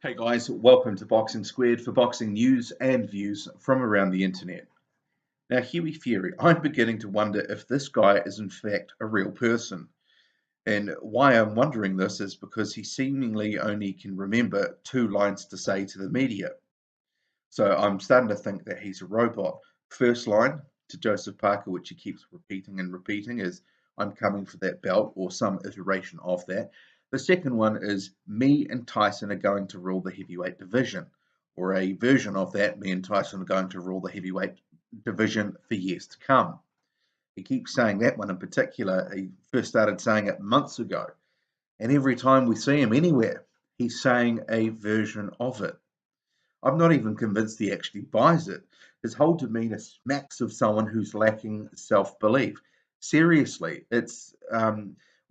Hey guys, welcome to Boxing Squared for boxing news and views from around the internet. Now, Hughie Fury, I'm beginning to wonder if this guy is in fact a real person. And why I'm wondering this is because he seemingly only can remember two lines to say to the media. So I'm starting to think that he's a robot. First line to Joseph Parker, which he keeps repeating and repeating, is I'm coming for that belt or some iteration of that. The second one is me and Tyson are going to rule the heavyweight division, or a version of that, me and Tyson are going to rule the heavyweight division for years to come. He keeps saying that one in particular. He first started saying it months ago. And every time we see him anywhere, he's saying a version of it. I'm not even convinced he actually buys it. His whole demeanor smacks of someone who's lacking self-belief. Seriously,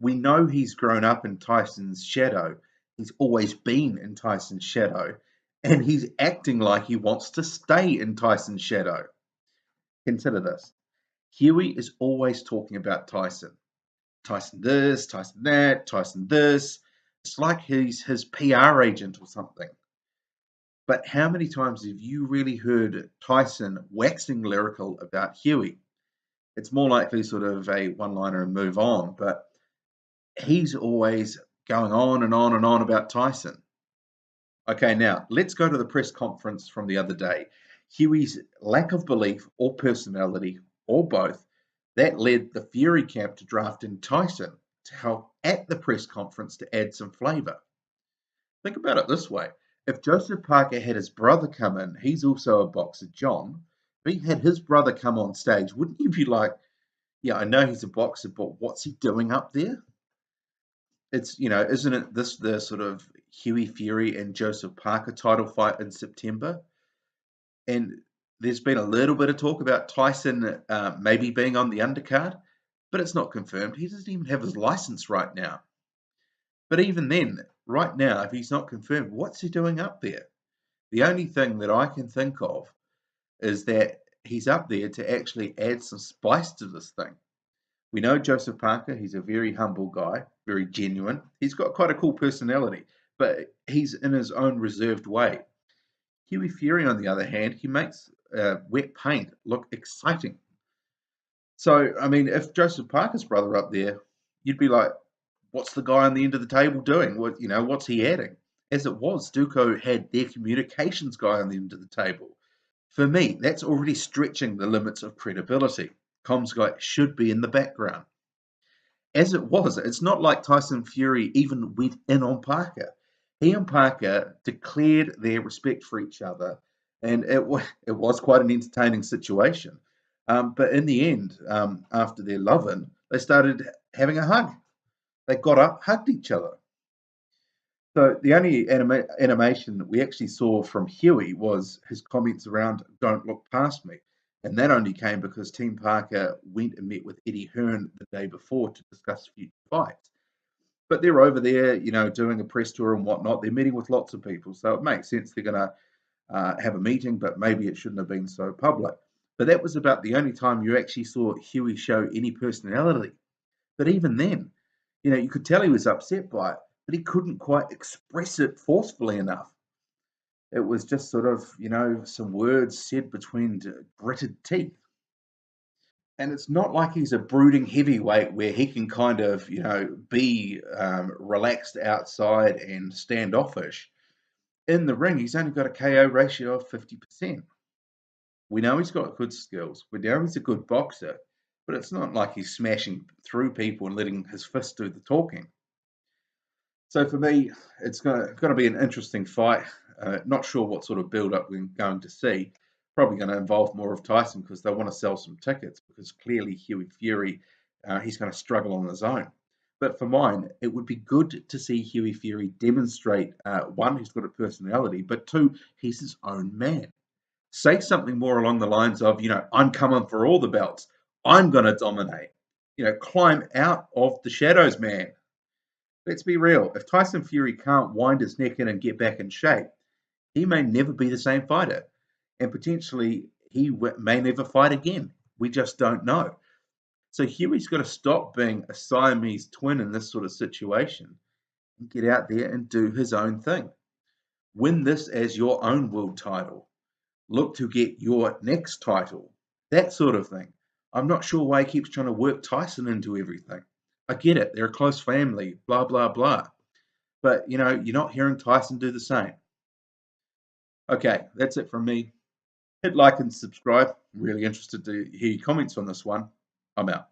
we know he's grown up in Tyson's shadow. He's always been in Tyson's shadow, and he's acting like he wants to stay in Tyson's shadow. Consider this. Huey is always talking about Tyson. Tyson this, Tyson that, Tyson this. It's like he's his PR agent or something. But how many times have you really heard Tyson waxing lyrical about Huey? It's more likely sort of a one-liner and move on, but he's always going on and on and on about Tyson. Okay, now let's go to the press conference from the other day. Huey's lack of belief or personality, or both, that led the Fury camp to draft in Tyson to help at the press conference to add some flavour. Think about it this way. If Joseph Parker had his brother come in, he's also a boxer, John. If he had his brother come on stage, wouldn't you be like, yeah, I know he's a boxer, but what's he doing up there? Isn't it this the sort of Hughie Fury and Joseph Parker title fight in September? And there's been a little bit of talk about Tyson maybe being on the undercard, but it's not confirmed. He doesn't even have his license right now. But even then, right now, if he's not confirmed, what's he doing up there? The only thing that I can think of is that he's up there to actually add some spice to this thing. We know Joseph Parker, he's a very humble guy, very genuine. He's got quite a cool personality, but he's in his own reserved way. Hughie Fury, on the other hand, he makes wet paint look exciting. So, I mean, if Joseph Parker's brother up there, you'd be like, what's the guy on the end of the table doing? What's he adding? As it was, Duco had their communications guy on the end of the table. For me, that's already stretching the limits of credibility. Comms guy should be in the background. As it was, it's not like Tyson Fury even went in on Parker. He and Parker declared their respect for each other, and it was quite an entertaining situation. But in the end, after their loving, they started having a hug. They got up, hugged each other. So the only animation that we actually saw from Huey was his comments around "Don't look past me," and that only came because Team Parker went and met with Eddie Hearn the day before to discuss future fights. But they're over there, doing a press tour and whatnot. They're meeting with lots of people, so it makes sense they're going to have a meeting, but maybe it shouldn't have been so public. But that was about the only time you actually saw Huey show any personality. But even then, you could tell he was upset by it, but he couldn't quite express it forcefully enough. It was just sort of, some words said between gritted teeth. And it's not like he's a brooding heavyweight where he can kind of, be relaxed outside and standoffish. In the ring, he's only got a KO ratio of 50%. We know he's got good skills. We know he's a good boxer, but it's not like he's smashing through people and letting his fist do the talking. So for me, it's going to be an interesting fight. Not sure what sort of build-up we're going to see. Probably going to involve more of Tyson because they want to sell some tickets because clearly Hughie Fury, he's going to struggle on his own. But for mine, it would be good to see Hughie Fury demonstrate, one, he's got a personality, but two, he's his own man. Say something more along the lines of, I'm coming for all the belts. I'm going to dominate. Climb out of the shadows, man. Let's be real. If Tyson Fury can't wind his neck in and get back in shape, he may never be the same fighter. And potentially, he may never fight again. We just don't know. So Hughie's got to stop being a Siamese twin in this sort of situation and get out there and do his own thing. Win this as your own world title. Look to get your next title. That sort of thing. I'm not sure why he keeps trying to work Tyson into everything. I get it, they're a close family, blah, blah, blah. But, you're not hearing Tyson do the same. Okay, that's it from me. Hit like and subscribe. Really interested to hear your comments on this one. I'm out.